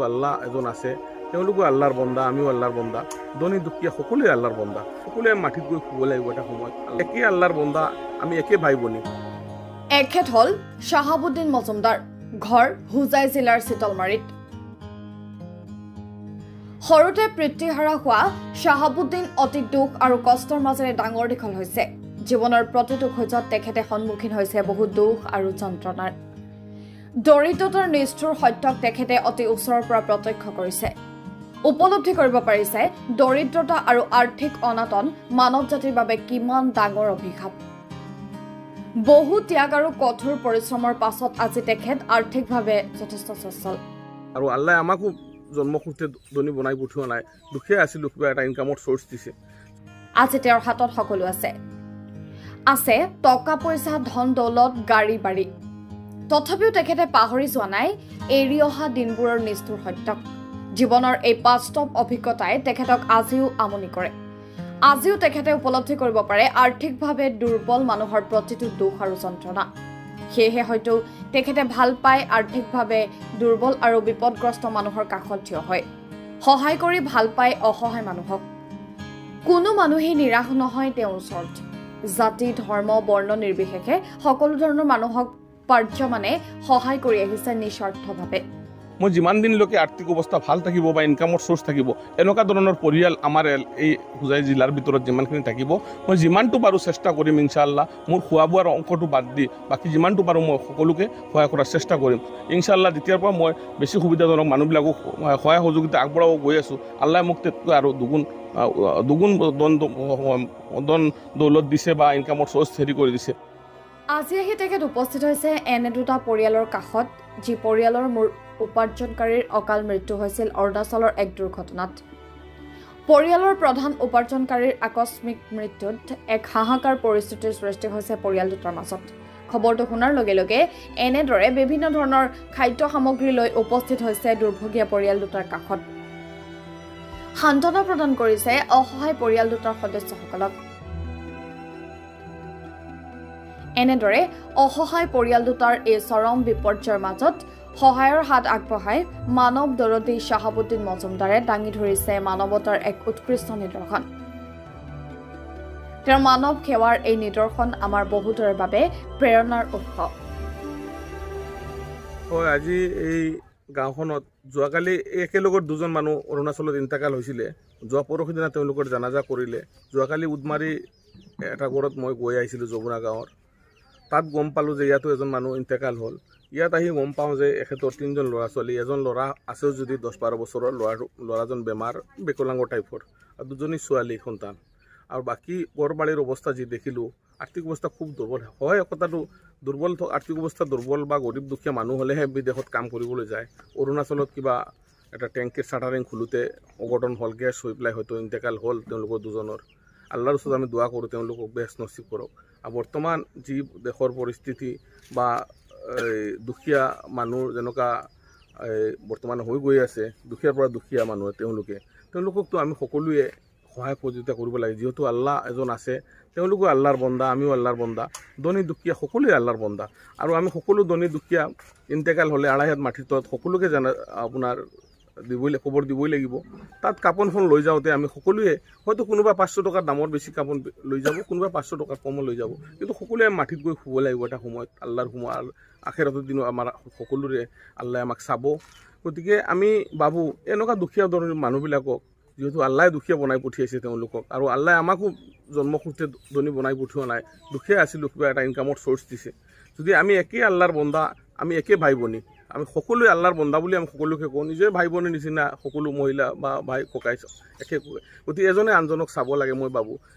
আল্লাহ এজন আছে, তেওঁলোকো আল্লাহৰ বন্দা, আমিও আল্লাহৰ বন্দা। ধনী দুখীয়া সকলোৱে আল্লাহৰ বন্দা, সকলোৱে মাটিত গৈ শুব লাগিব এটা সময়ত। একে আল্লাহৰ বন্দা, আমি একে ভাই ভনী। এখেত হল শাহাবুদ্দিন মজুমদাৰ, ঘৰ হুজাই জিলাৰ চিতলমাৰীত। সৰুতে পিতৃহাৰা হোৱা শাহাবুদ্দিন অতি দুখ আৰু কষ্টৰ মাজেৰে ডাঙৰ দীঘল হৈছে। জীৱনৰ প্ৰতিটো খোজত তেখেতে সন্মুখীন হৈছে বহু দুখ আৰু যন্ত্ৰণাৰ। দৰিদ্ৰতাৰ নিষ্ঠুৰ সত্যক তেখেতে অতি ওচৰৰ পৰা প্ৰত্যক্ষ কৰিছে। উপলব্ধি কৰিব পাৰিছে দৰিদ্ৰতা আৰু আৰ্থিক অনাটন মানৱ জাতিৰ বাবে কিমান ডাঙৰ অভিশাপ। বহু ত্যাগ আৰু কঠোৰ পৰিশ্ৰমৰ পাছত আজি তেখেত আৰ্থিকভাৱে যথেষ্ট সচ্ছল। আৰু আল্লাহ আমাকো জন্মসূত্ৰে ধনী বনাই পঠিওৱা নাই, দুখীয়া আছিলোঁ, কিবা এটা ইনকামৰ চ'ৰ্চ দিছে। আজি তেওঁৰ হাতত সকলো আছে, টকা পইচা, ধন দৌলত, গাড়ী বাৰী। তথাপিও তেখেতে পাহৰি যোৱা নাই এৰি অহা দিনবোৰৰ নিষ্ঠুৰ সত্যক। জীৱনৰ এই বাস্তৱ অভিজ্ঞতাই তেখেতক আজিও আমনি কৰে। আজিও তেখেতে উপলব্ধি কৰিব পাৰে আৰ্থিকভাৱে দুৰ্বল মানুহৰ প্ৰতিটো দুখ আৰু যন্ত্ৰণা। সেয়েহে হয়তো তেখেতে ভাল পায় আৰ্থিকভাৱে দুৰ্বল আৰু বিপদগ্ৰস্ত মানুহৰ কাষত থিয় হয়, সহায় কৰি ভাল পায় অসহায় মানুহক। কোনো মানুহেই নিৰাশ নহয় তেওঁৰ ওচৰত। জাতি, ধৰ্ম, বৰ্ণ নিৰ্বিশেষে সকলো ধৰণৰ মানুহক পাৰ্যমানে সহায় কৰি আহিছে নিস্বাৰ্থভাৱে। মই যিমান দিনলৈকে আৰ্থিক অৱস্থা ভাল থাকিব বা ইনকামৰ চ'ৰ্চ থাকিব, এনেকুৱা ধৰণৰ পৰিয়াল আমাৰ এই হুজাই জিলাৰ ভিতৰত যিমানখিনি থাকিব, মই যিমানটো পাৰোঁ চেষ্টা কৰিম ইনশাআল্লাহ। মোৰ খোৱা বোৱাৰ অংশটো বাদ দি বাকী যিমানটো পাৰোঁ মই সকলোকে সহায় কৰাৰ চেষ্টা কৰিম ইনশাআল্লাহ। যেতিয়াৰ পৰা মই বেছি সুবিধাজনক মানুহবিলাকক সহায় সহযোগিতা আগবঢ়াব গৈ আছোঁ, আল্লাহ মোক তেতিয়া আৰু দুগুণ ধন দৌলত দিছে বা ইনকামৰ চ'ৰ্চ হেৰি কৰি দিছে। আজি আহি তেখেত উপস্থিত হৈছে এনে দুটা পৰিয়ালৰ কাষত, যি পৰিয়ালৰ মূল উপাৰ্জনকাৰীৰ অকাল মৃত্যু হৈছিল অৰুণাচলৰ এক দুৰ্ঘটনাত। পৰিয়ালৰ প্ৰধান উপাৰ্জনকাৰীৰ আকস্মিক মৃত্যুত এক হাহাকাৰ পৰিস্থিতিৰ সৃষ্টি হৈছে পৰিয়াল দুটাৰ মাজত। খবৰটো শুনাৰ লগে লগে এনেদৰে বিভিন্ন ধৰণৰ খাদ্য সামগ্ৰী লৈ উপস্থিত হৈছে দুৰ্ভগীয়া পৰিয়াল দুটাৰ কাষত। সান্ত্বনা প্ৰদান কৰিছে অসহায় পৰিয়াল দুটাৰ সদস্যসকলক। এনেদৰে অসহায় পৰিয়াল দুটাৰ এই চৰম বিপৰ্যয়ৰ মাজত সহায়ৰ হাত আগবঢ়াই মানৱ দৰদী শাহাবুদ্দিন মজুমদাৰে দাঙি ধৰিছে মানৱতাৰ এক উৎকৃষ্ট নিদৰ্শন। তেওঁৰ মানৱ সেৱাৰ এই নিদৰ্শন আমাৰ বহুতৰে বাবে প্ৰেৰণাৰ উৎস। হয়, আজি এই গাঁওখনত যোৱাকালি একেলগত দুজন মানুহ অৰুণাচলত ইন্তেকাল হৈছিলে। যোৱা পৰহি দিনা তেওঁলোকৰ জানাজা কৰিলে। যোৱাকালি উদমাৰী এটা ঘৰত মই গৈ আহিছিলোঁ যমুনা গাঁৱৰ। তাত গম পালোঁ যে ইয়াতো এজন মানুহ ইন্তেকাল হ'ল। ইয়াত আহি গম পাওঁ যে এখেতৰ 3জন ল'ৰা ছোৱালী, এজন ল'ৰা আছেও যদি 10-12 বছৰৰ, ল'ৰাজন বেমাৰ, বিকলাংগ টাইপৰ, আৰু 2জনী ছোৱালী সন্তান। আৰু বাকী ঘৰবাৰীৰ অৱস্থা যি দেখিলোঁ, আৰ্থিক অৱস্থা খুব দুৰ্বল হয়। কথাটো দুৰ্বল, আৰ্থিক অৱস্থা দুৰ্বল বা গৰীব দুখীয়া মানুহ হ'লেহে বিদেশত কাম কৰিবলৈ যায়। অৰুণাচলত কিবা এটা টেংকিৰ চাটাৰিং খোলোতে অঘটন হ'ল, গেছ হৈ পেলাই হয়তো ইন্তেকাল হ'ল তেওঁলোকৰ 2জনৰ। আল্লাহৰ ওচৰত আমি দোৱা কৰোঁ তেওঁলোকক বেছ নচিব কৰক। আৰু বৰ্তমান যি দেশৰ পৰিস্থিতি বা দুখীয়া মানুহ যেনেকুৱা বৰ্তমান হৈ গৈ আছে, দুখীয়াৰ পৰা দুখীয়া মানুহ তেওঁলোককতো আমি সকলোৱে সহায় সহযোগিতা কৰিব লাগে। যিহেতু আল্লাহ এজন আছে, তেওঁলোকো আল্লাহৰ বন্দা, আমিও আল্লাহৰ বন্দা। ধনী দুখীয়া সকলোৱে আল্লাহৰ বন্দা। আৰু আমি সকলো ধনী দুখীয়া ইন্তেকাল হ'লে আঢ়াইহাত মাটিৰ তলত সকলোকে আপোনাৰ খবৰ দিবই লাগিব। তাত কাপোনখন লৈ যাওঁতে আমি সকলোৱে হয়তো কোনোবা 500 টকাৰ দামৰ বেছি কাপোন লৈ যাব, কোনোবা 500 টকাৰ কমো লৈ যাব, কিন্তু সকলোৱে মাটিত গৈ শুব লাগিব এটা সময়ত। আল্লাহৰ আখেৰাতৰ দিনো আমাৰ সকলোৰে আল্লাহ আমাক চাব। গতিকে আমি ভাবোঁ এনেকুৱা দুখীয়া ধৰণৰ মানুহবিলাকক, যিহেতু আল্লাহে দুখীয়া বনাই পঠিয়াইছে তেওঁলোকক, আৰু আল্লাহ আমাকো জন্মসূত্ৰে ধনী বনাই পঠিওৱা নাই, দুখীয়া আছিলোঁ, কিবা এটা ইনকামৰ চ'ৰ্চ দিছে। যদি আমি একে আল্লাহৰ বন্দা, আমি একে ভাই ভনী, আমি সকলোৱে আল্লাহৰ বন্দা বুলি আমি সকলোকে কওঁ। নিজে ভাই ভনীৰ নিচিনা সকলো মহিলা বা ভাই ককাই একে ককাই। গতিকে এজনে আনজনক চাব লাগে। মই ভাবোঁ